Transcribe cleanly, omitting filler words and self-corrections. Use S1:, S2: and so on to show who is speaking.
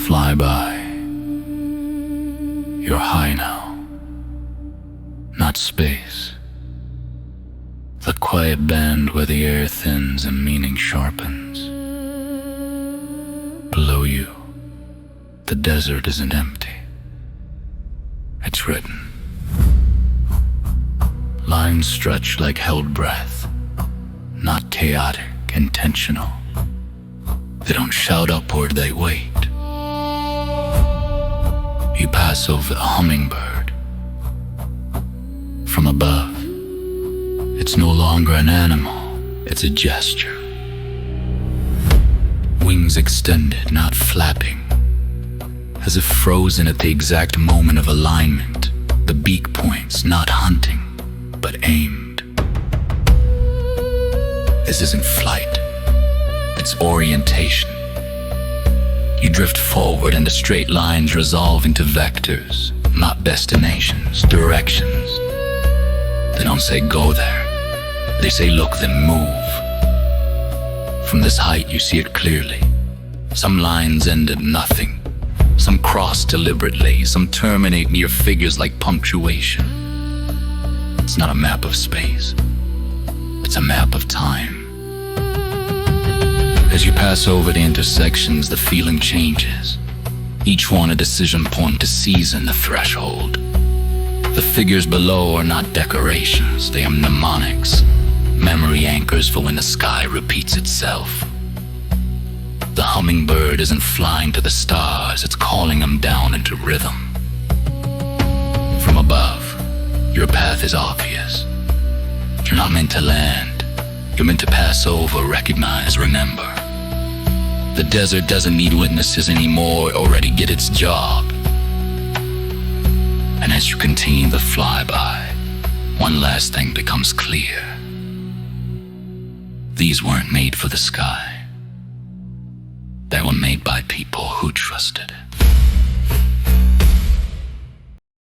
S1: fly by. You're high now, not space. The quiet band where the air thins and meaning sharpens. Below you, the desert isn't empty. It's written. Lines stretch like held breath, not chaotic, intentional. They don't shout upward, they wait. You pass over the hummingbird. From above, it's no longer an animal, it's a gesture. Wings extended, not flapping, as if frozen at the exact moment of alignment. The beak points, not hunting, but aimed. This isn't flight, it's orientation. You drift forward and the straight lines resolve into vectors, not destinations, directions. They don't say go there, they say look then move. From this height you see it clearly. Some lines end at nothing, some cross deliberately, some terminate near figures like punctuation. It's not a map of space, it's a map of time. As you pass over the intersections, the feeling changes. Each one a decision point to season the threshold. The figures below are not decorations, they are mnemonics, memory anchors for when the sky repeats itself. The hummingbird isn't flying to the stars, it's calling them down into rhythm. From above, your path is obvious. You're not meant to land, you're meant to pass over, recognize, remember. The desert doesn't need witnesses anymore, it already did its job. And as you continue the flyby, one last thing becomes clear. These weren't made for the sky. They were made by people who trusted it.